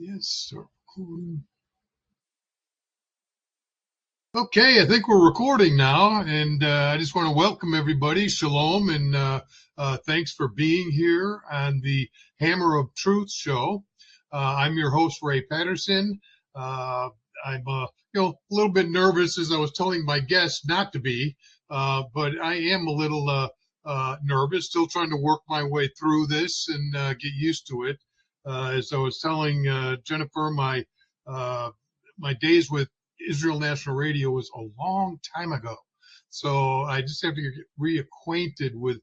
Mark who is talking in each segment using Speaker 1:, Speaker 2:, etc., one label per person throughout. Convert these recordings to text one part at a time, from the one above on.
Speaker 1: Yes, sir. Okay, I think we're recording now, and I just want to welcome everybody. Shalom, and thanks for being here on the Hammer of Truth show. I'm your host, Ray Patterson. I'm a little bit nervous, as I was telling my guests not to be, but I am a little nervous, still trying to work my way through this and get used to it. As I was telling Jennifer, my days with Israel National Radio was a long time ago. So I just have to get reacquainted with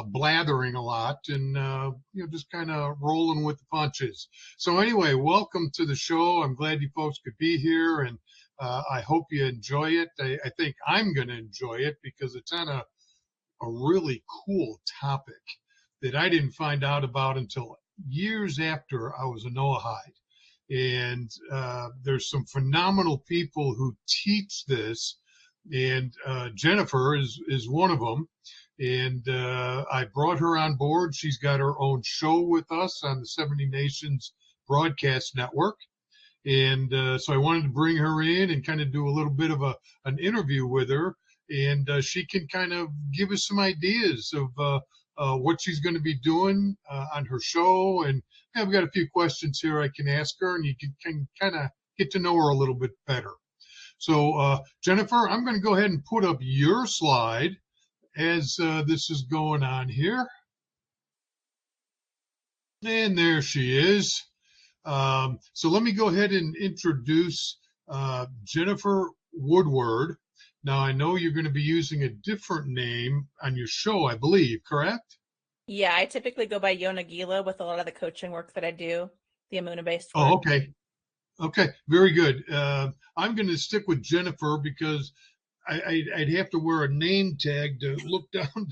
Speaker 1: blathering a lot and, just kind of rolling with the punches. So anyway, welcome to the show. I'm glad you folks could be here, and I hope you enjoy it. I think I'm going to enjoy it because it's on a really cool topic that I didn't find out about until years after I was a Noahide. And there's some phenomenal people who teach this, and Jennifer is one of them. And I brought her on board. She's got her own show with us on the 70 Nations Broadcast Network. And so I wanted to bring her in and kind of do a little bit of an interview with her. And she can kind of give us some ideas of what she's going to be doing on her show. And I've got a few questions here I can ask her, and you can kind of get to know her a little bit better. So, Jennifer, I'm going to go ahead and put up your slide as this is going on here. And there she is. So let me go ahead and introduce Jennifer Woodward. Now, I know you're going to be using a different name on your show, I believe, correct?
Speaker 2: Yeah, I typically go by Yona Gila with a lot of the coaching work that I do, the Amuna-based work.
Speaker 1: Oh, okay. Okay, very good. I'm going to stick with Jennifer because I'd have to wear a name tag to look down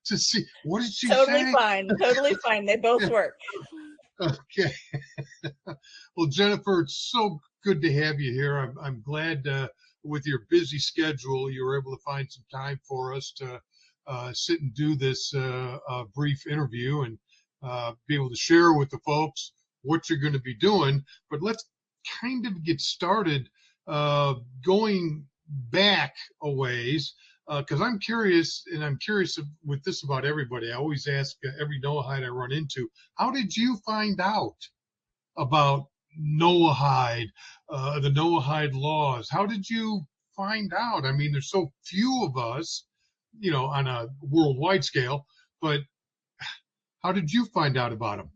Speaker 1: to see what did she
Speaker 2: Totally
Speaker 1: say?
Speaker 2: fine. Totally fine. They both work.
Speaker 1: Okay. Well, Jennifer, it's so good to have you here. I'm glad with your busy schedule, you were able to find some time for us to sit and do this brief interview and be able to share with the folks what you're going to be doing. But let's kind of get started going back a ways, because I'm curious, and I'm curious with this about everybody. I always ask every Noahide I run into, how did you find out about Noahide, the Noahide laws? How did you find out? I mean, there's so few of us, on a worldwide scale, but how did you find out about them?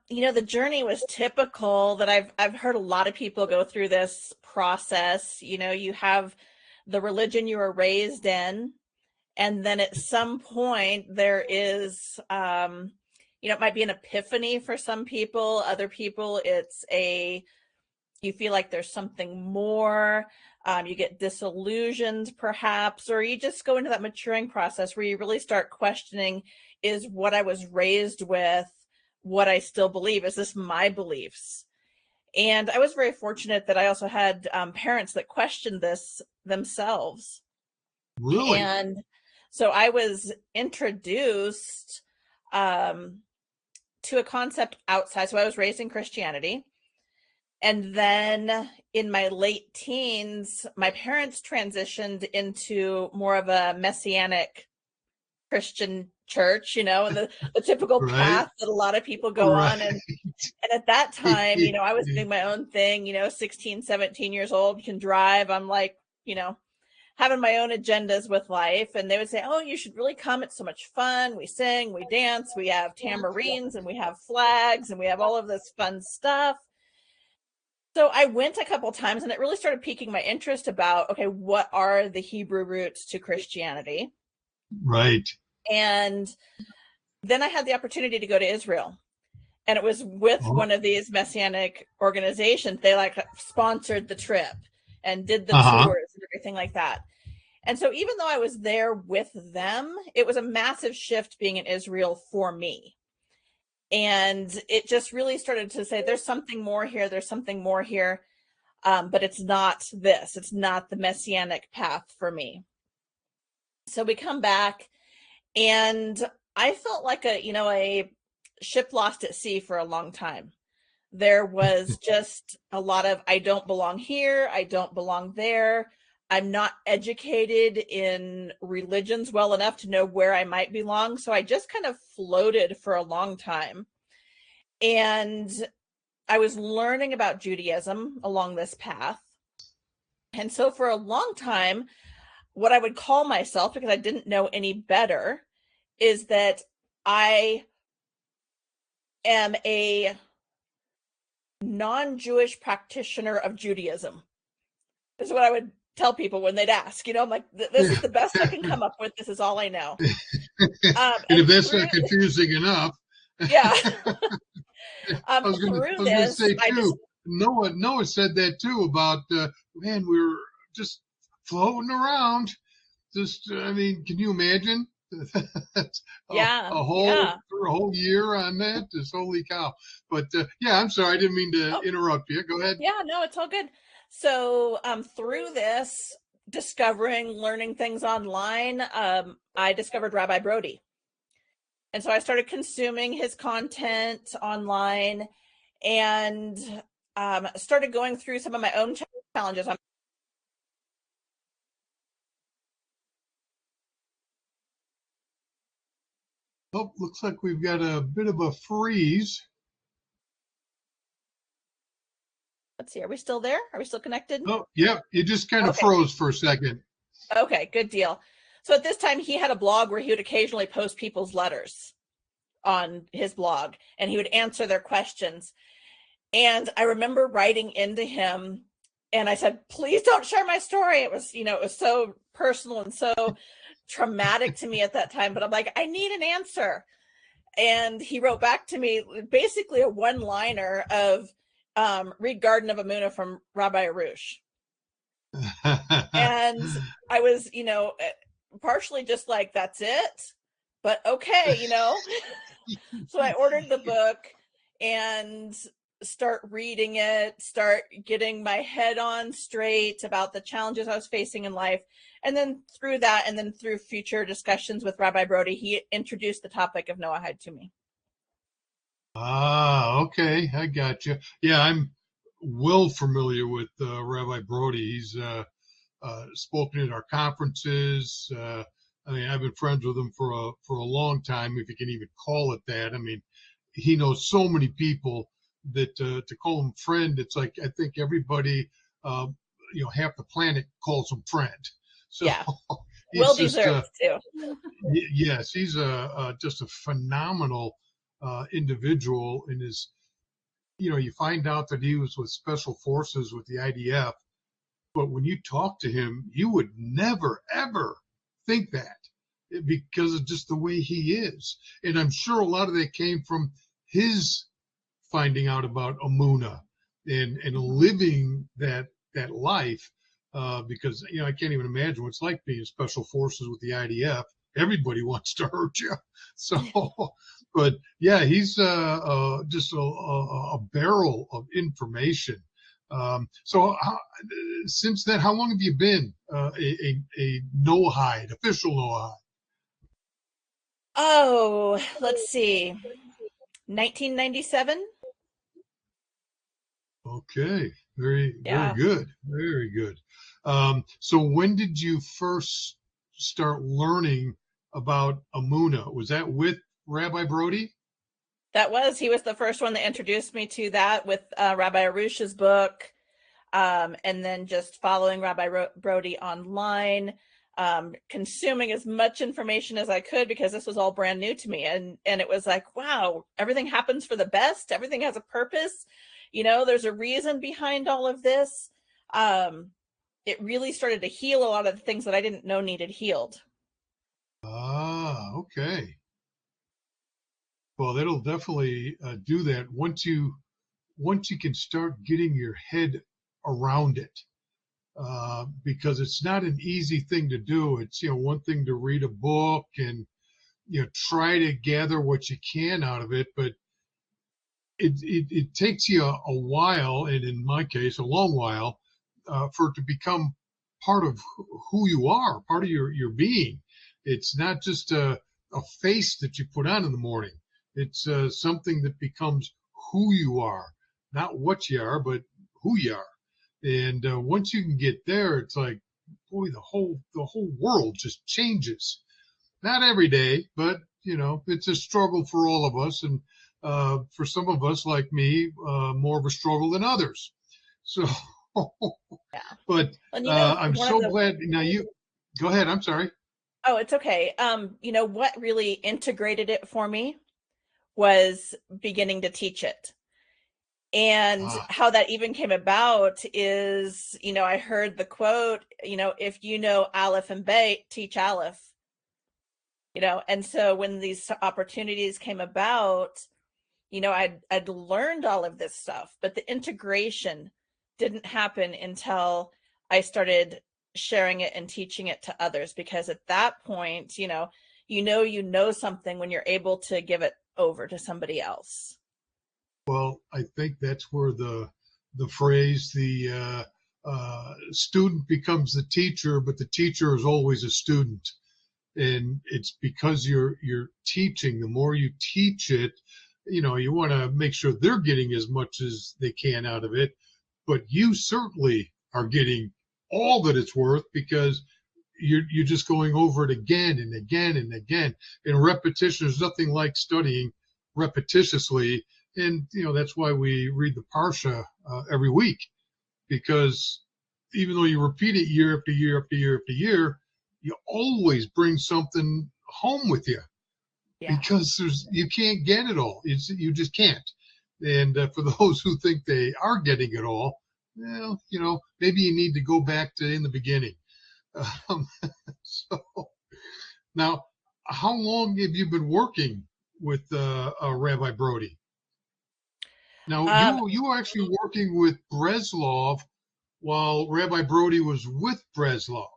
Speaker 2: The journey was typical that I've heard a lot of people go through this process. You have the religion you were raised in, and then at some point there is, it might be an epiphany for some people. Other people, you feel like there's something more. You get disillusioned perhaps, or you just go into that maturing process where you really start questioning, is what I was raised with what I still believe? Is this my beliefs? And I was very fortunate that I also had parents that questioned this themselves.
Speaker 1: Really?
Speaker 2: And so I was introduced to a concept outside. So I was raised in Christianity. And then in my late teens, my parents transitioned into more of a messianic Christian church, and the typical
Speaker 1: Right.
Speaker 2: path that a lot of people go
Speaker 1: Right.
Speaker 2: on. And at that time, I was doing my own thing, 16, 17 years old, can drive. I'm like, having my own agendas with life. And they would say, oh, you should really come. It's so much fun. We sing, we dance, we have tamarines, and we have flags, and we have all of this fun stuff. So I went a couple times, and it really started piquing my interest about, okay, what are the Hebrew roots to Christianity?
Speaker 1: Right.
Speaker 2: And then I had the opportunity to go to Israel. And it was with one of these messianic organizations. They sponsored the trip and did the tours and everything like that. And so even though I was there with them, it was a massive shift being in Israel for me. And it just really started to say, there's something more here. There's something more here. But it's not this. It's not the messianic path for me. So we come back, and I felt like a ship lost at sea for a long time. There was just a lot of, I don't belong here, I don't belong there. I'm not educated in religions well enough to know where I might belong. So I just kind of floated for a long time. And I was learning about Judaism along this path. And so for a long time, what I would call myself, because I didn't know any better, is that I am a non-Jewish practitioner of Judaism. This is what I would tell people when they'd ask. I'm like, this is the best I can come up with. This is all I know.
Speaker 1: And if that's not confusing enough.
Speaker 2: Yeah.
Speaker 1: I was going to say too. Noah said that too about man, we were just floating around. Just, I mean, can you imagine?
Speaker 2: Yeah,
Speaker 1: a whole year on that. Just holy cow. But yeah, I'm sorry, I didn't mean to interrupt you. Go ahead.
Speaker 2: Yeah, no, it's all good. So through this learning things online, I discovered Rabbi Brody. And so I started consuming his content online and started going through some of my own challenges.
Speaker 1: Oh, looks like we've got a bit of a freeze.
Speaker 2: Let's see, are we still there? Are we still connected?
Speaker 1: Oh, yep, you just kind of froze for a second.
Speaker 2: Okay, good deal. So at this time, he had a blog where he would occasionally post people's letters on his blog, and he would answer their questions. And I remember writing into him, and I said, please don't share my story. It was, it was so personal and so traumatic to me at that time. But I'm like, I need an answer. And he wrote back to me basically a one-liner of read Garden of Emunah from Rabbi Arush. And I was, partially just like, that's it. But okay, So I ordered the book and start reading it, start getting my head on straight about the challenges I was facing in life. And then through that, and then through future discussions with Rabbi Brody, he introduced the topic of Noahide to me.
Speaker 1: Ah, okay. I got you. Yeah, I'm well familiar with Rabbi Brody. He's spoken at our conferences. I mean, I've been friends with him for a long time, if you can even call it that. I mean, he knows so many people that to call him friend, it's like I think everybody, half the planet calls him friend. So
Speaker 2: yeah, well deserved too.
Speaker 1: Yes, he's just a phenomenal individual in his. You find out that he was with Special Forces with the IDF, but when you talk to him, you would never ever think that because of just the way he is. And I'm sure a lot of that came from his finding out about Emunah and living that life. Because I can't even imagine what it's like being Special Forces with the IDF. Everybody wants to hurt you. So, but yeah, he's just a barrel of information. So since then, how long have you been a Noahide, official Noahide?
Speaker 2: Oh, let's see, 1997.
Speaker 1: Okay, very good, very good. So when did you first start learning about Emunah? Was that with Rabbi Brody?
Speaker 2: He was the first one that introduced me to that with Rabbi Arush's book, and then just following Rabbi Brody online, consuming as much information as I could because this was all brand new to me. And it was like, wow, everything happens for the best. Everything has a purpose. There's a reason behind all of this. It really started to heal a lot of the things that I didn't know needed healed.
Speaker 1: Ah, okay. Well, that'll definitely do that once you can start getting your head around it, because it's not an easy thing to do. It's one thing to read a book and try to gather what you can out of it, but it takes you a while, and in my case, a long while, for it to become part of who you are, part of your being. It's not just a face that you put on in the morning. It's something that becomes who you are. not what you are, but who you are. And once you can get there, it's like, boy, the whole world just changes. Not every day, but it's a struggle for all of us, and for some of us, like me, more of a struggle than others. So,
Speaker 2: Yeah.
Speaker 1: but
Speaker 2: And
Speaker 1: I'm
Speaker 2: one of
Speaker 1: so
Speaker 2: the
Speaker 1: glad. Now you go ahead. I'm sorry.
Speaker 2: oh, it's okay. What really integrated it for me was beginning to teach it. And
Speaker 1: Ah,
Speaker 2: how that even came about is, I heard the quote, if you know Aleph and Bay, teach Aleph. And so when these opportunities came about, I'd learned all of this stuff, but the integration didn't happen until I started sharing it and teaching it to others, because at that point, you know something when you're able to give it over to somebody else.
Speaker 1: well, I think that's where the phrase student becomes the teacher, but the teacher is always a student. And it's because you're teaching. The more you teach it, you want to make sure they're getting as much as they can out of it, but you certainly are getting all that it's worth, because you're just going over it again and again and again. And repetition, there's nothing like studying repetitiously. And that's why we read the parsha every week, because even though you repeat it year after year after year after year, you always bring something home with you,
Speaker 2: Yeah.
Speaker 1: because you can't get it all. You just can't. And for those who think they are getting it all, well, maybe you need to go back to in the beginning. Um, so now, how long have you been working with Rabbi Brody? Now,
Speaker 2: Um,
Speaker 1: you were actually working with Breslov while Rabbi Brody was with Breslov,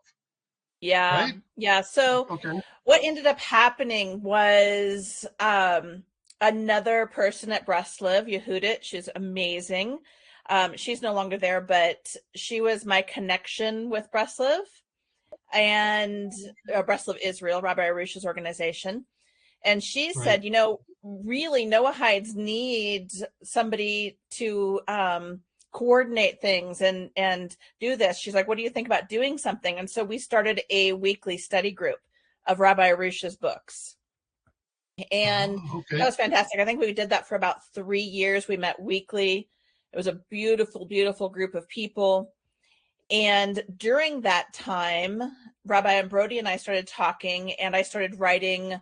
Speaker 2: yeah.
Speaker 1: right?
Speaker 2: Yeah. So
Speaker 1: Okay.
Speaker 2: what ended up happening was another person at Breslov, Yehudit, she's amazing. She's no longer there, but she was my connection with Breslov and Breslov Israel, Rabbi Arush's organization. And she
Speaker 1: Right.
Speaker 2: said, really Noahides need somebody to coordinate things and do this. She's like, what do you think about doing something? And so we started a weekly study group of Rabbi Arush's books. And
Speaker 1: Oh, okay.
Speaker 2: that was fantastic. I think we did that for about 3 years. We met weekly. It was a beautiful, beautiful group of people. And during that time, Rabbi Brody and I started talking, and I started writing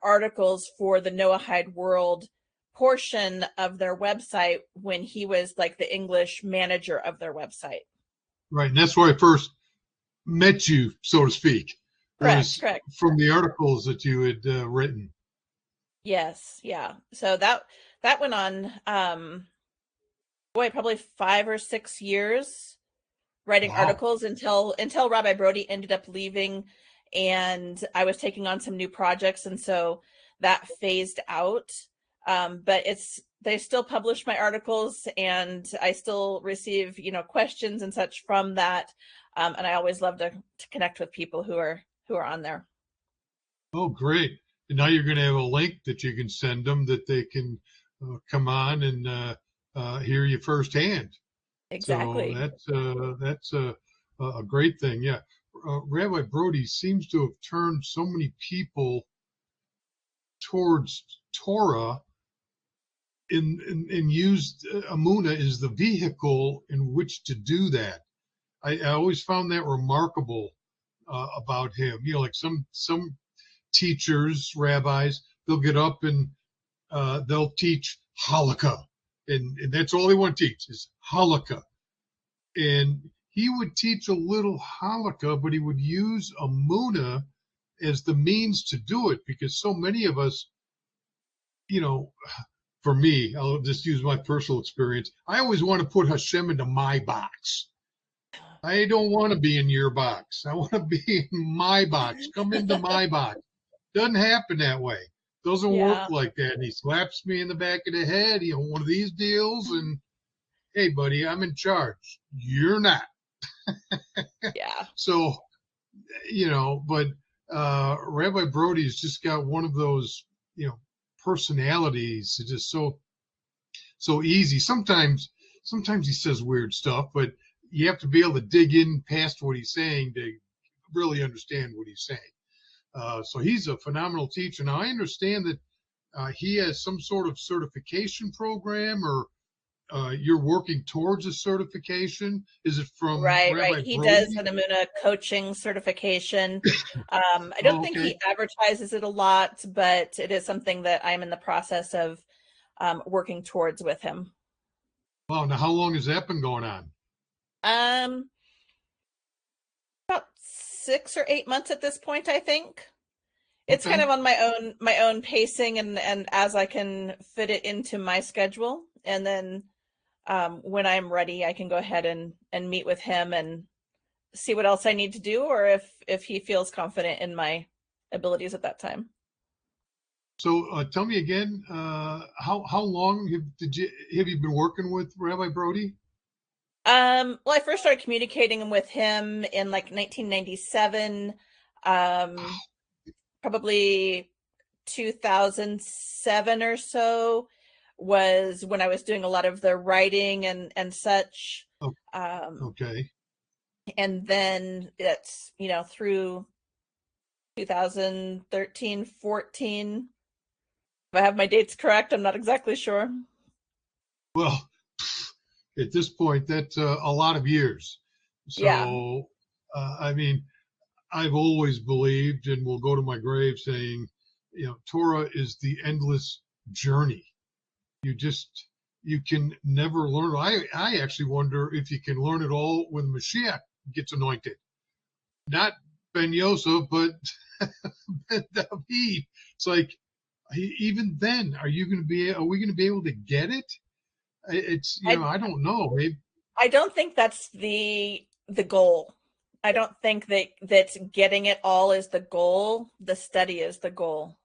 Speaker 2: articles for the Noahide World portion of their website when he was like the English manager of their website.
Speaker 1: Right. And that's where I first met you, so to speak. It
Speaker 2: Correct,
Speaker 1: was
Speaker 2: correct.
Speaker 1: from the articles that you had written.
Speaker 2: Yes, yeah. So that went on boy, probably 5 or 6 years writing
Speaker 1: Wow.
Speaker 2: articles until Rabbi Brody ended up leaving, and I was taking on some new projects, and so that phased out. But they still publish my articles, and I still receive questions and such from that. And I always love to connect with people who are on there.
Speaker 1: Oh, great. And now you're going to have a link that you can send them, that they can come on and hear you firsthand. So
Speaker 2: Exactly.
Speaker 1: that's a great thing. Yeah. Rabbi Brody seems to have turned so many people towards Torah, and used Amuna as the vehicle in which to do that. I always found that remarkable about him. Like some teachers, rabbis, they'll get up and they'll teach Halakha, and that's all they want to teach is Halakha. And he would teach a little Halakha, but he would use Amuna as the means to do it, because so many of us, you know, for me, I'll just use my personal experience. I always want to put Hashem into my box. I don't want to be in your box. I want to be in my box. Come into my box. Doesn't happen that way. Doesn't work
Speaker 2: Yeah.
Speaker 1: like that. And he slaps me in the back of the head, one of these deals, and hey, buddy, I'm in charge. You're not.
Speaker 2: Yeah.
Speaker 1: So, but Rabbi Brody's just got one of those, personalities that is so easy. Sometimes he says weird stuff, but you have to be able to dig in past what he's saying to really understand what he's saying. So he's a phenomenal teacher. Now I understand that he has some sort of certification program, or you're working towards a certification. Is it from
Speaker 2: Right, right.
Speaker 1: Rabbi
Speaker 2: He does
Speaker 1: Brody?
Speaker 2: an Amuna coaching certification. I don't
Speaker 1: Oh,
Speaker 2: think
Speaker 1: okay.
Speaker 2: he advertises it a lot, but it is something that I'm in the process of working towards with him.
Speaker 1: Wow. Now, how long has that been going on?
Speaker 2: Um, about 6 or 8 months at this point, I think. It's kind
Speaker 1: Okay.
Speaker 2: of on my own pacing and as I can fit it into my schedule. And then when I'm ready, I can go ahead and meet with him and see what else I need to do, or if he feels confident in my abilities at that time.
Speaker 1: So tell me again, how long have you been working with Rabbi Brody?
Speaker 2: Well, I first started communicating with him in like 1997, um, probably 2007 or so was when I was doing a lot of the writing and such.
Speaker 1: Oh,
Speaker 2: Um,
Speaker 1: okay.
Speaker 2: and then it's, through 2013, 14. If I have my dates correct, I'm not exactly sure.
Speaker 1: Well, at this point, that's a lot of years.
Speaker 2: Yeah.
Speaker 1: So, I mean, I've always believed, and will go to my grave saying, Torah is the endless journey. You just you can never learn. I actually wonder if you can learn it all when Mashiach gets anointed. Not Ben Yosef, but Ben David. It's like, even then, are you going to be? Are we going to be able to get it? It's
Speaker 2: I
Speaker 1: I don't know. Maybe.
Speaker 2: I don't think that's the goal. I don't think that getting it all is the goal. The study is the goal.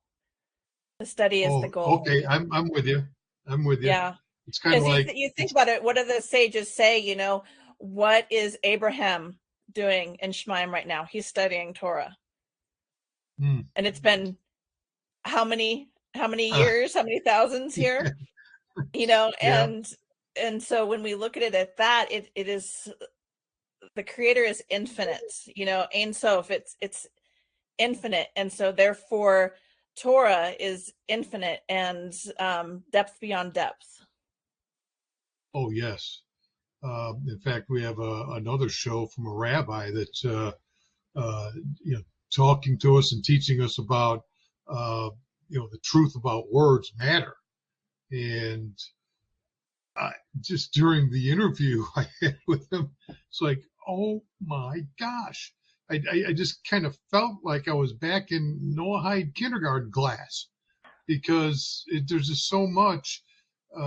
Speaker 2: The study is the
Speaker 1: Oh,
Speaker 2: goal.
Speaker 1: okay. I'm with you. I'm with you.
Speaker 2: Yeah.
Speaker 1: It's kind of
Speaker 2: Because
Speaker 1: like
Speaker 2: you think
Speaker 1: it's.
Speaker 2: about it, what do the sages say? What is Abraham doing in Shemaim right now? He's studying Torah.
Speaker 1: Hmm.
Speaker 2: And it's been how many
Speaker 1: Uh,
Speaker 2: years, how many thousands here?
Speaker 1: yeah.
Speaker 2: And so when we look at it at that, it is the creator is infinite, Ein Sof, it's infinite. And so therefore Torah is infinite and depth beyond depth.
Speaker 1: Oh, yes. In fact, we have another show from a rabbi that's uh, talking to us and teaching us about uh, the truth about words matter. And just during the interview I had with him, it's like, oh my gosh. I just kind of felt like I was back in Noahide kindergarten class, because there's just so much.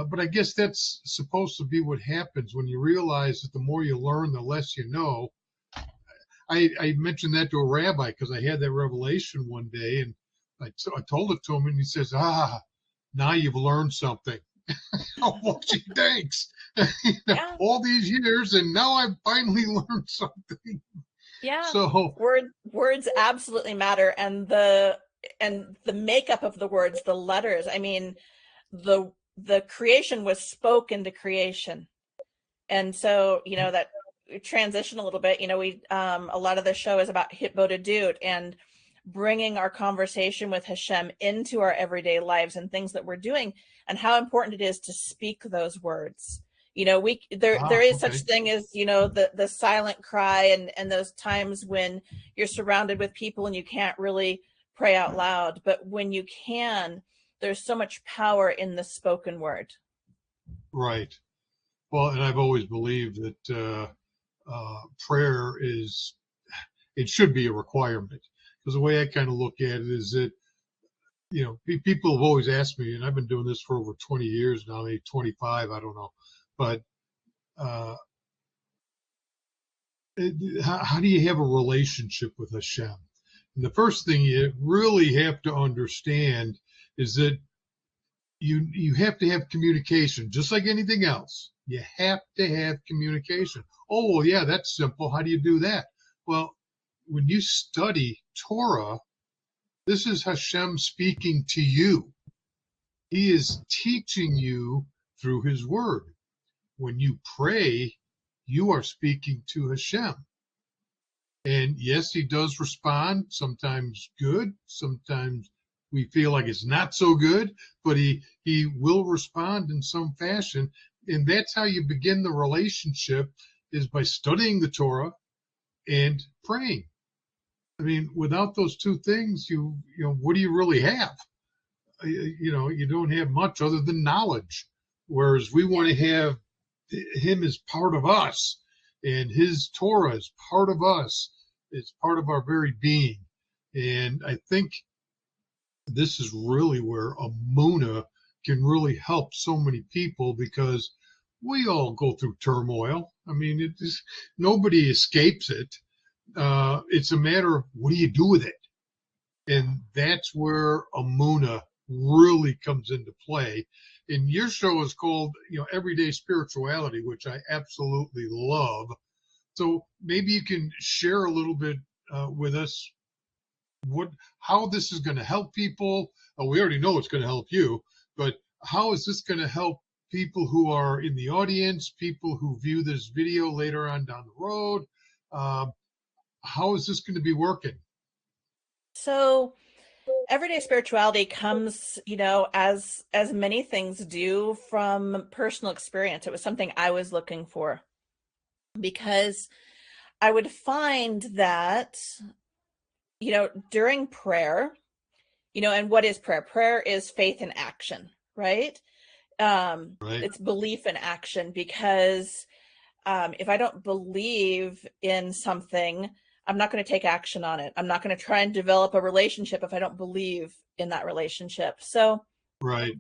Speaker 1: But I guess that's supposed to be what happens when you realize that the more you learn, the less you know. I mentioned that to a rabbi because I had that revelation one day, and I told it to him, and he says, now you've learned something. Oh, well, gee, thanks.
Speaker 2: Yeah.
Speaker 1: All these years, and now I've finally learned something.
Speaker 2: Yeah.
Speaker 1: So,
Speaker 2: Words absolutely matter, and the makeup of the words, the letters. I mean, the creation was spoke into creation. And so, that transition a little bit, we a lot of the show is about hitbodedut and bringing our conversation with Hashem into our everyday lives and things that we're doing, and how important it is to speak those words. There is such
Speaker 1: okay.
Speaker 2: thing as, the silent cry, and those times when you're surrounded with people and you can't really pray out loud, but when you can, there's so much power in the spoken word.
Speaker 1: Right. Well, and I've always believed that prayer it should be a requirement. Because the way I kind of look at it is that, people have always asked me, and I've been doing this for over 20 years now, maybe 25, I don't know. But uh, how do you have a relationship with Hashem? And the first thing you really have to understand is that you have to have communication, just like anything else. You have to have communication. Oh, well, yeah, that's simple. How do you do that? Well, when you study Torah, this is Hashem speaking to you. He is teaching you through his word. When you pray, you are speaking to Hashem. And yes, he does respond, sometimes good, sometimes we feel like it's not so good, but he will respond in some fashion. And that's how you begin the relationship, is by studying the Torah and praying. I mean, without those two things, you know, what do you really have? You know, you don't have much other than knowledge. Whereas we want to have him as part of us, and his Torah is part of us. It's part of our very being. And I think this is really where Amuna can really help so many people, because we all go through turmoil. I mean, it is, nobody escapes it. It's a matter of what do you do with it? And that's where Amuna really comes into play. And your show is called, you know, Everyday Spirituality, which I absolutely love. So maybe you can share a little bit with us how this is going to help people. We already know it's going to help you, but how is this going to help people who are in the audience, people who view this video later on down the road? How is this going to be working?
Speaker 2: So everyday spirituality comes, you know, as many things do, from personal experience. It was something I was looking for, because I would find that, you know, during prayer, you know, and what is prayer? Prayer is faith in action, right?
Speaker 1: Right.
Speaker 2: It's belief in action, because if I don't believe in something, I'm not going to take action on it. I'm not going to try and develop a relationship if I don't believe in that relationship. So,
Speaker 1: Right.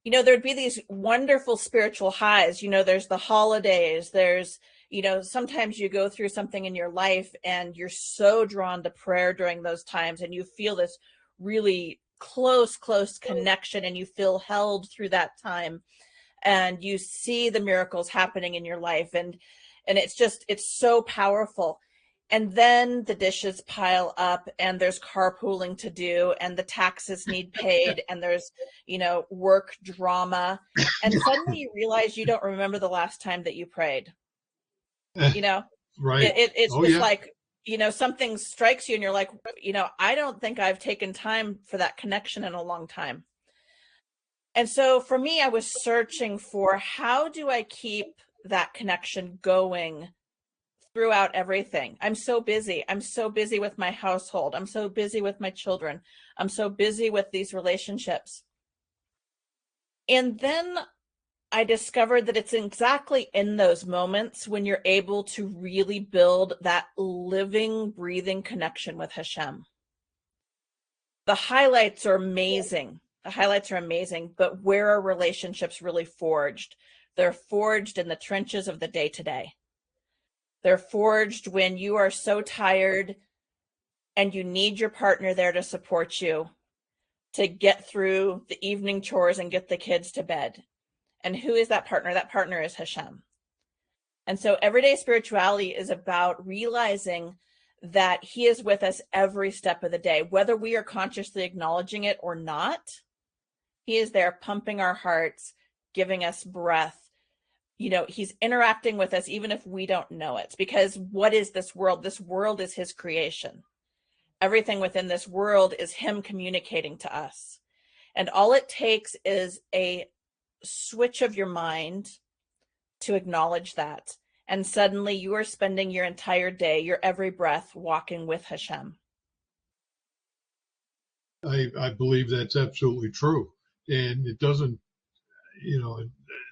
Speaker 2: you know, there'd be these wonderful spiritual highs. You know, there's the holidays, there's, you know, sometimes you go through something in your life and you're so drawn to prayer during those times, and you feel this really close connection, and you feel held through that time, and you see the miracles happening in your life, and it's so powerful. And then the dishes pile up, and there's carpooling to do, and the taxes need paid, and there's, you know, work drama, and suddenly you realize you don't remember the last time that you prayed. You know,
Speaker 1: Right.
Speaker 2: it's
Speaker 1: Oh
Speaker 2: just
Speaker 1: yeah.
Speaker 2: like, you know, something strikes you and you're like, you know, I don't think I've taken time for that connection in a long time. And so for me, I was searching for, how do I keep that connection going throughout everything? I'm so busy. I'm so busy with my household. I'm so busy with my children. I'm so busy with these relationships. And then I discovered that it's exactly in those moments when you're able to really build that living, breathing connection with Hashem. The highlights are amazing. The highlights are amazing, but where are relationships really forged? They're forged in the trenches of the day to day. They're forged when you are so tired and you need your partner there to support you to get through the evening chores and get the kids to bed. And who is that partner? That partner is Hashem. And so everyday spirituality is about realizing that he is with us every step of the day, whether we are consciously acknowledging it or not. He is there pumping our hearts, giving us breath. You know, he's interacting with us even if we don't know it. Because what is this world? This world is his creation. Everything within this world is him communicating to us. And all it takes is a switch of your mind to acknowledge that. And suddenly you are spending your entire day, your every breath, walking with Hashem.
Speaker 1: I believe that's absolutely true. And it doesn't, you know,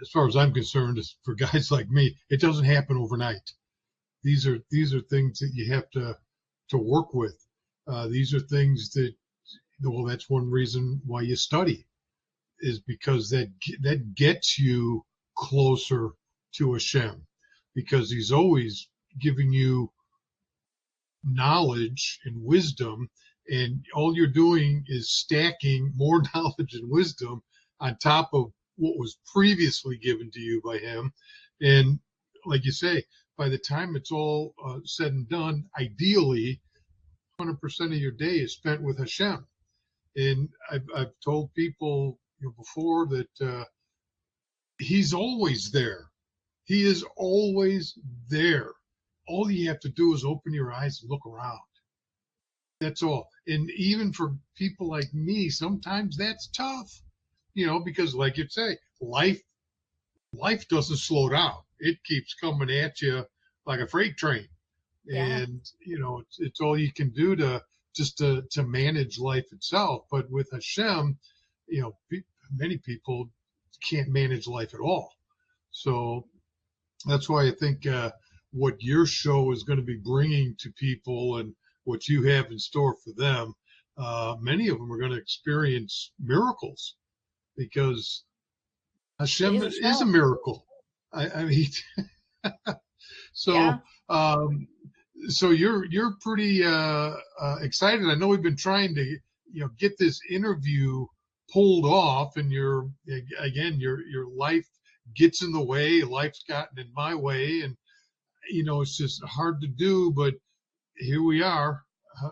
Speaker 1: as far as I'm concerned, for guys like me, it doesn't happen overnight. These are things that you have to work with. These are things that, well, that's one reason why you study, is because that gets you closer to Hashem, because he's always giving you knowledge and wisdom, and all you're doing is stacking more knowledge and wisdom on top of what was previously given to you by him. And like you say, by the time it's all said and done, ideally 100% of your day is spent with Hashem. And I've told people, you know, before that he's always there. He is always there. All you have to do is open your eyes and look around. That's all. And even for people like me, sometimes that's tough, because like you say, life doesn't slow down. It keeps coming at you like a freight train.
Speaker 2: Yeah.
Speaker 1: And, it's all you can do to manage life itself. But with Hashem, many people can't manage life at all. So that's why I think what your show is going to be bringing to people and what you have in store for them, many of them are going to experience miracles because Hashem
Speaker 2: He's a
Speaker 1: is a
Speaker 2: show.
Speaker 1: miracle. I mean,
Speaker 2: Yeah.
Speaker 1: so so you're pretty excited. I know we've been trying to get this interview pulled off, and your life gets in the way. Life's gotten in my way, and it's just hard to do. But here we are.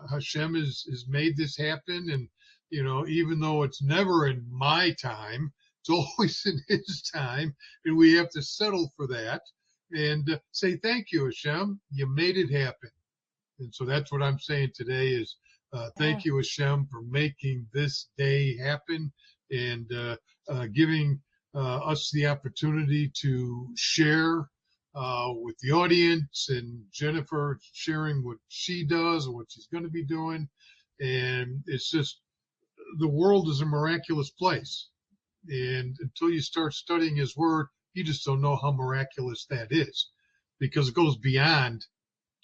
Speaker 1: Hashem has made this happen, and even though it's never in my time, it's always in His time, and we have to settle for that and say thank you, Hashem. You made it happen. And so that's what I'm saying today is
Speaker 2: Yeah.
Speaker 1: thank you, Hashem, for making this day happen and giving us the opportunity to share with the audience, and Jennifer sharing what she does and what she's going to be doing. And it's just, the world is a miraculous place. And until you start studying His Word, you just don't know how miraculous that is, because it goes beyond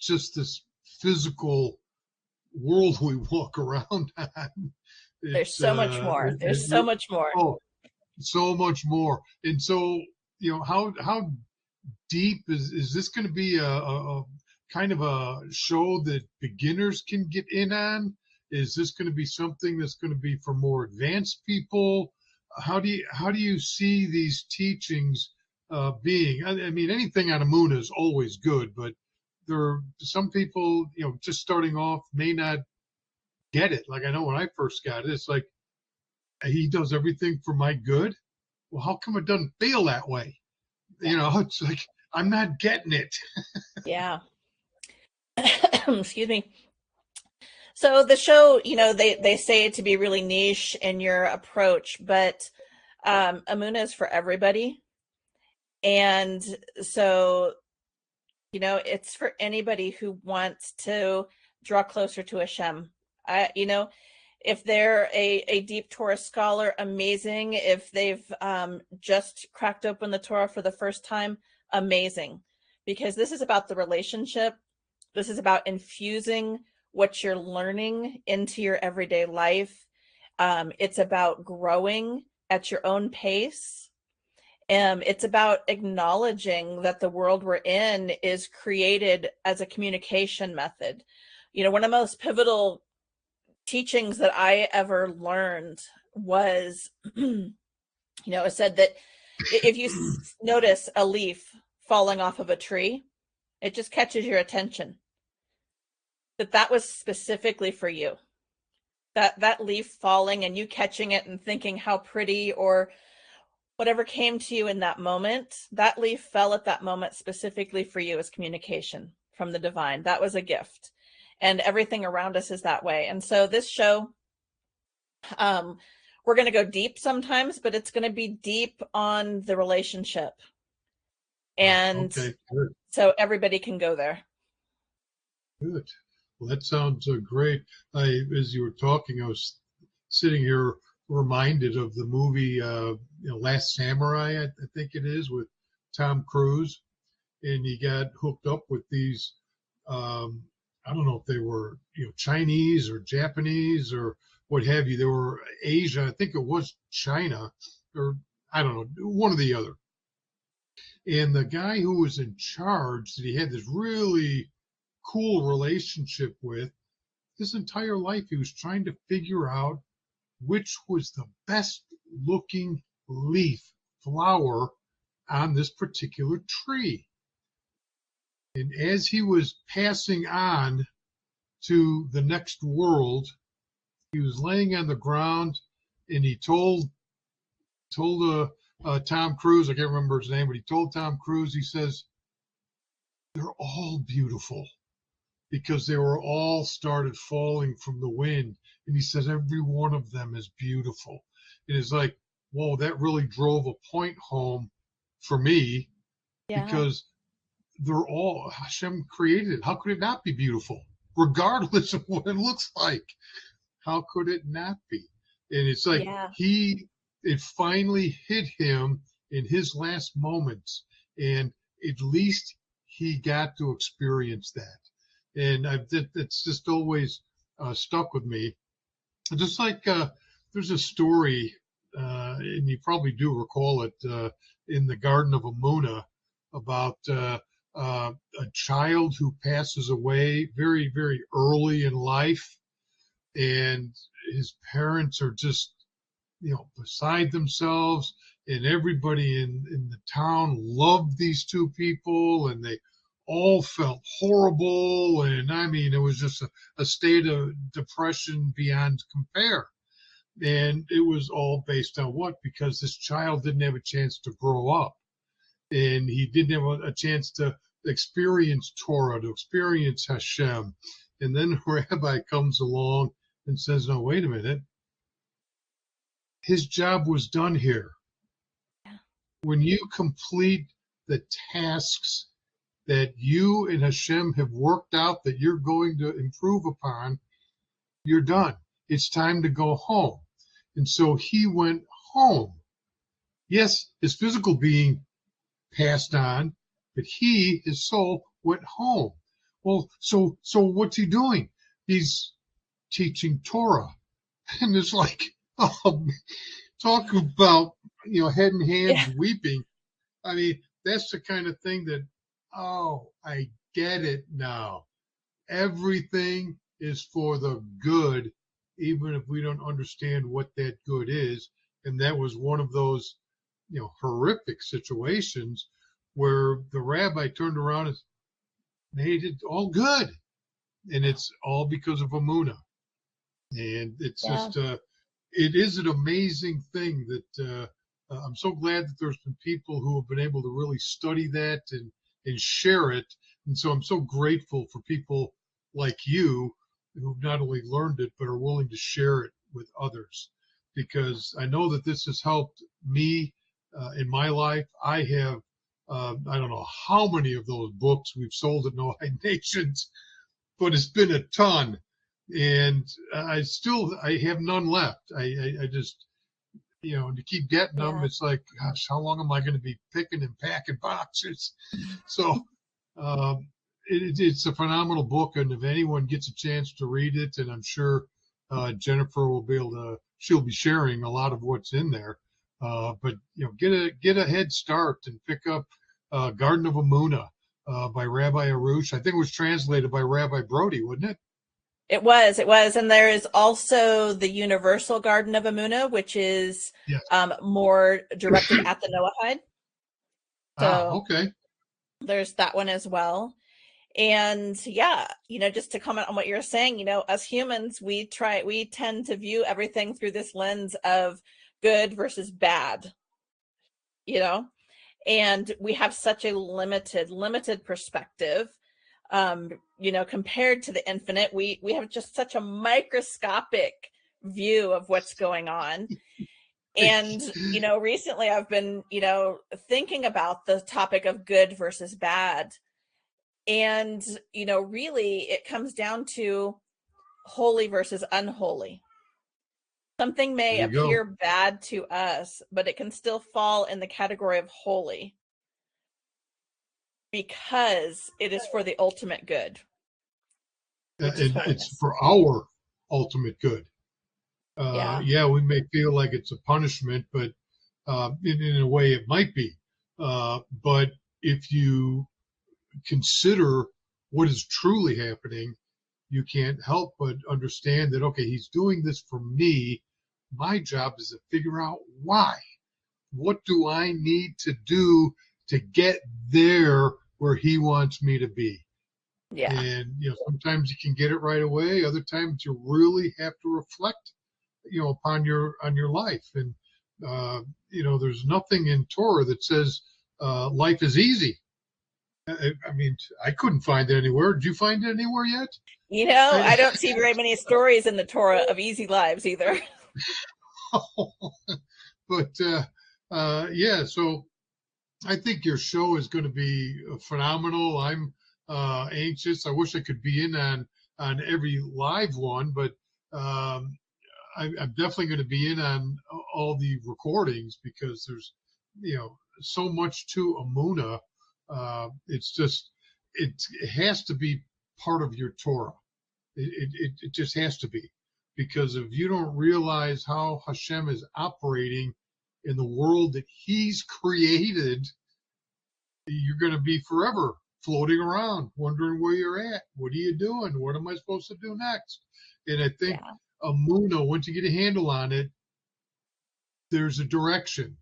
Speaker 1: just this physical world we walk around on.
Speaker 2: There's
Speaker 1: It's
Speaker 2: so much more. There's so much more.
Speaker 1: oh, so much more. And so, how deep is this going to be a kind of a show that beginners can get in on? Is this going to be something that's going to be for more advanced people? How do you see these teachings being? I mean, anything on Amuna is always good, but there are some people, just starting off may not get it. Like I know when I first got it, it's like, He does everything for my good. Well, how come it doesn't feel that way? It's like, I'm not getting it.
Speaker 2: Yeah. Excuse me. So the show, they say it to be really niche in your approach, but Amuna is for everybody. And so, it's for anybody who wants to draw closer to Hashem. If they're a deep Torah scholar, amazing. If they've just cracked open the Torah for the first time, amazing. Because this is about the relationship. This is about infusing what you're learning into your everyday life. It's about growing at your own pace. It's about acknowledging that the world we're in is created as a communication method. One of the most pivotal teachings that I ever learned was, it said that if you notice a leaf falling off of a tree, it just catches your attention. That was specifically for you. That leaf falling and you catching it and thinking how pretty or whatever came to you in that moment, that leaf fell at that moment specifically for you as communication from the divine. That was a gift. And everything around us is that way. And so this show, we're going to go deep sometimes, but it's going to be deep on the relationship. And
Speaker 1: Okay, good.
Speaker 2: So everybody can go there.
Speaker 1: Good. Well, that sounds great. As you were talking, I was sitting here reminded of the movie Last Samurai, I think it is, with Tom Cruise, and he got hooked up with these. I don't know if they were Chinese or Japanese or what have you. They were Asia. I think it was China, or I don't know, one or the other. And the guy who was in charge that he had this really cool relationship with, his entire life he was trying to figure out which was the best looking flower on this particular tree. And as he was passing on to the next world, he was laying on the ground, and he told Tom Cruise, I can't remember his name, but he told Tom Cruise, he says, they're all beautiful because they were all started falling from the wind. And he says, every one of them is beautiful. And it's like, whoa, that really drove a point home for me
Speaker 2: Yeah.
Speaker 1: because they're all, Hashem created it. How could it not be beautiful? Regardless of what it looks like. How could it not be? And it's like
Speaker 2: Yeah.
Speaker 1: it finally hit him in his last moments. And at least he got to experience that. And it's just always stuck with me. Just like there's a story, and you probably do recall it, in the Garden of Amunna about a child who passes away very, very early in life, and his parents are just, beside themselves, and everybody in the town loved these two people, and they all felt horrible. And I mean, it was just a state of depression beyond compare. And it was all based on what? Because this child didn't have a chance to grow up, and he didn't have a chance to experience Torah, to experience Hashem. And then a rabbi comes along and says, no, wait a minute. His job was done here.
Speaker 2: Yeah.
Speaker 1: When you complete the tasks that you and Hashem have worked out that you're going to improve upon, you're done. It's time to go home. And so he went home. Yes, his physical being passed on, but his soul, went home. Well, so what's he doing? He's teaching Torah. And it's like, oh, talk about, head and hands
Speaker 2: Yeah.
Speaker 1: weeping. I mean, that's the kind of thing that, oh, I get it now. Everything is for the good, even if we don't understand what that good is. And that was one of those, horrific situations where the rabbi turned around and made it all good. And it's all because of Amunna. And it's
Speaker 2: Yeah.
Speaker 1: just, it is an amazing thing that I'm so glad that there's been people who have been able to really study that and share it. And so I'm so grateful for people like you who've not only learned it, but are willing to share it with others. Because I know that this has helped me in my life. I have, I don't know how many of those books we've sold at Noahide Nations, but it's been a ton. And I have none left. I just, to keep getting them,
Speaker 2: Yeah.
Speaker 1: it's like, gosh, how long am I going to be picking and packing boxes? So it's a phenomenal book, and if anyone gets a chance to read it, and I'm sure Jennifer will be able to, she'll be sharing a lot of what's in there. But get a head start and pick up Garden of Amunna by Rabbi Arush. I think it was translated by Rabbi Brody, wasn't it?
Speaker 2: It was. And there is also the Universal Garden of Amunna, which is
Speaker 1: Yes.
Speaker 2: more directed at the Noahide. So
Speaker 1: Okay.
Speaker 2: there's that one as well. And yeah, just to comment on what you're saying, as humans, we tend to view everything through this lens of good versus bad, and we have such a limited perspective. Compared to the infinite, we have just such a microscopic view of what's going on. And, recently I've been, thinking about the topic of good versus bad. And, really it comes down to holy versus unholy. Something may
Speaker 1: There you go.
Speaker 2: appear bad to us, but it can still fall in the category of holy because it is for the ultimate good, which is
Speaker 1: It's
Speaker 2: holiness.
Speaker 1: for our ultimate good.
Speaker 2: Yeah.
Speaker 1: Yeah, we may feel like it's a punishment, but in a way it might be. But if you consider what is truly happening, you can't help but understand that, okay, he's doing this for me. My job is to figure out why. What do I need to do to get there where he wants me to be?
Speaker 2: Yeah.
Speaker 1: And, sometimes you can get it right away. Other times you really have to reflect, upon on your life. And There's nothing in Torah that says life is easy. I mean, I couldn't find it anywhere. Did you find it anywhere yet?
Speaker 2: I don't see very many stories in the Torah of easy lives either.
Speaker 1: But yeah, so I think your show is going to be phenomenal. I'm anxious. I wish I could be in on every live one, but I'm definitely going to be in on all the recordings because there's so much to Amuna. It's just it has to be part of your Torah. It just has to be, because if you don't realize how Hashem is operating in the world that He's created, you're going to be forever floating around, wondering where you're at. What are you doing? What am I supposed to do next? And I think Amuna, once you get a handle on it, there's a direction.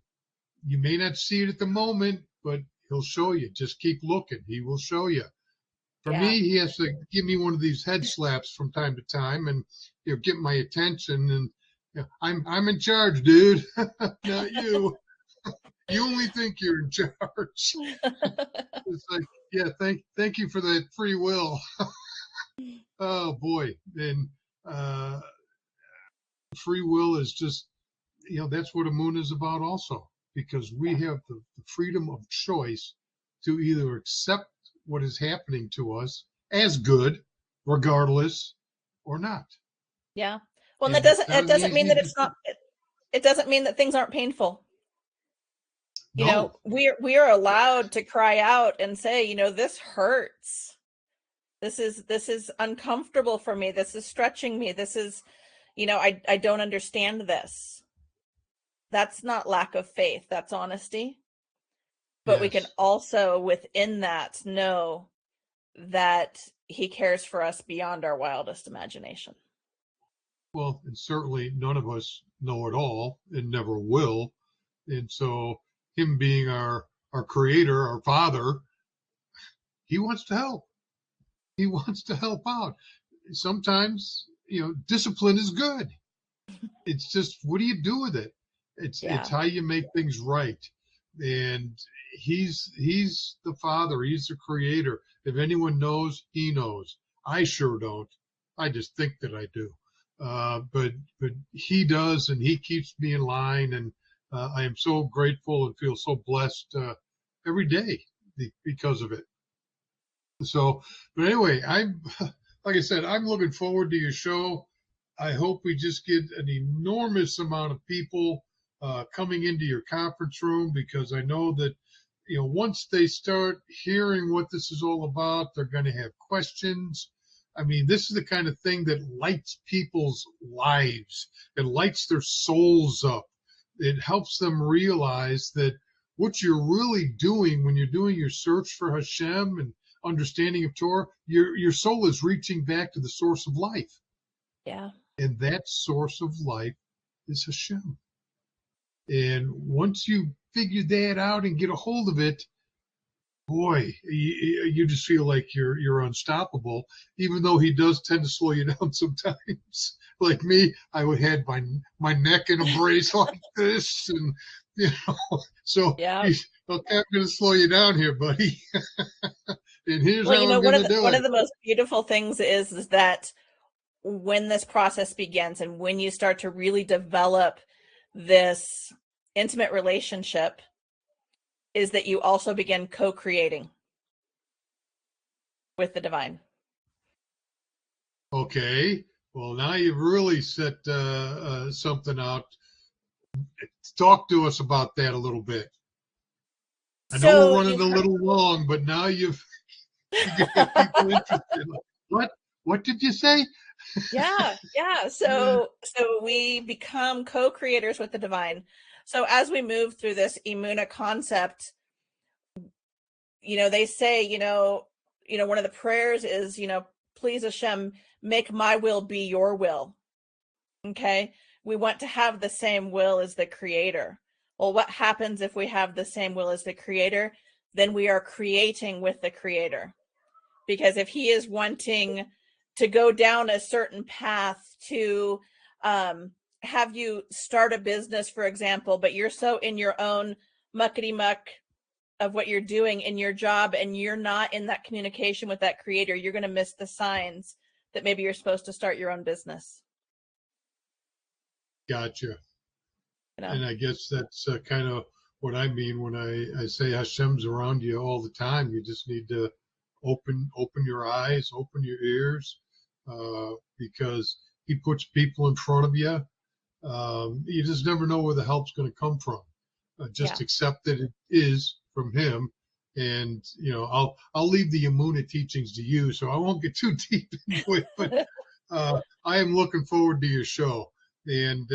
Speaker 1: You may not see it at the moment, but He'll show you. Just keep looking. He will show you. For me, He has to give me one of these head slaps from time to time, and get my attention. And I'm in charge, dude, not you. You only think you're in charge. It's like, thank you for that free will. Oh boy, and free will is just, that's what Amun is about also, because we have the freedom of choice to either accept what is happening to us as good, regardless, or not.
Speaker 2: Yeah. Well, and it doesn't mean that it's not. It doesn't mean that things aren't painful.
Speaker 1: No.
Speaker 2: We are allowed to cry out and say, this hurts. This is uncomfortable for me. This is stretching me. This is, I don't understand this. That's not lack of faith. That's honesty. But we can also, within that, know that He cares for us beyond our wildest imagination.
Speaker 1: Well, and certainly none of us know it all and never will. And so Him being our creator, our Father, He wants to help. He wants to help out. Sometimes, discipline is good. It's just, what do you do with it? It's how you make things right. And He's the Father. He's the creator. If anyone knows, He knows. I sure don't. I just think that I do. But He does, and He keeps me in line. And I am so grateful and feel so blessed every day because of it. So, but anyway, like I said, I'm looking forward to your show. I hope we just get an enormous amount of people coming into your conference room, because I know that, once they start hearing what this is all about, they're going to have questions. I mean, this is the kind of thing that lights people's lives. It lights their souls up. It helps them realize that what you're really doing when you're doing your search for Hashem and understanding of Torah, your soul is reaching back to the source of life.
Speaker 2: Yeah.
Speaker 1: And that source of life is Hashem. And once you figure that out and get a hold of it, boy, you just feel like you're unstoppable, even though He does tend to slow you down sometimes. Like me, I would have my neck in a brace like this, and so He's, okay, I'm going to slow you down here, buddy. And here's how I'm going to do it.
Speaker 2: One of the most beautiful things is that when this process begins and when you start to really develop this intimate relationship, is that you also begin co-creating with the divine.
Speaker 1: Okay. Well, now you've really set something out. Talk to us about that a little bit. I know we're running a little long, but now you've got people interested. What did you say?
Speaker 2: Yeah. So we become co-creators with the divine. So as we move through this Imuna concept, they say, one of the prayers is, please Hashem, make my will be your will. Okay. We want to have the same will as the creator. Well, what happens if we have the same will as the creator? Then we are creating with the creator. Because if He is wanting to go down a certain path to have you start a business, for example, but you're so in your own muckety muck of what you're doing in your job and you're not in that communication with that creator, you're going to miss the signs that maybe you're supposed to start your own business.
Speaker 1: Gotcha.
Speaker 2: You know?
Speaker 1: And I guess that's kind of what I mean when I say Hashem's around you all the time. You just need to open your eyes, open your ears, because he puts people in front of you. You just never know where the help's going to come from. Just accept that it is from him. And I'll leave the Yamuna teachings to you, so I won't get too deep into it. But I am looking forward to your show. And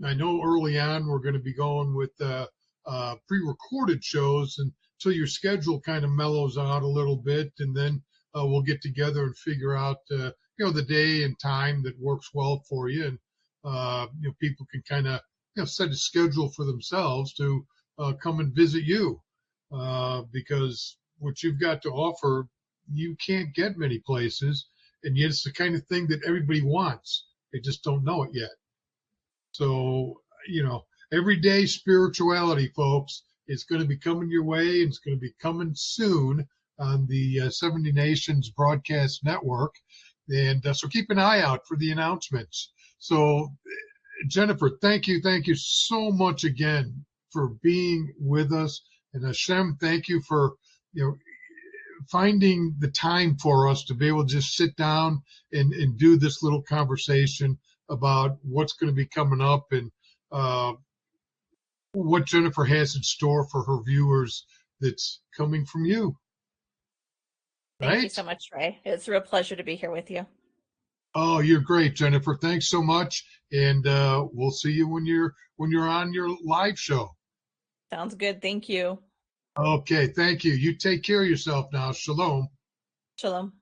Speaker 1: I know early on we're going to be going with pre-recorded shows until your schedule kind of mellows out a little bit, and then we'll get together and figure out the day and time that works well for you, and people can kind of set a schedule for themselves to come and visit you, because what you've got to offer you can't get many places, and yet it's the kind of thing that everybody wants. They just don't know it yet. So, everyday spirituality, folks, is going to be coming your way, and it's going to be coming soon on the 70 Nations Broadcast Network. And so keep an eye out for the announcements. So, Jennifer, thank you so much again for being with us. And Hashem, thank you for, finding the time for us to be able to just sit down and do this little conversation about what's going to be coming up and what Jennifer has in store for her viewers that's coming from you.
Speaker 2: Thank you so much, Ray. It's a real pleasure to be here with you.
Speaker 1: Oh, you're great, Jennifer. Thanks so much. And we'll see you when you're on your live show.
Speaker 2: Sounds good. Thank you.
Speaker 1: Okay, thank you. You take care of yourself now. Shalom.
Speaker 2: Shalom.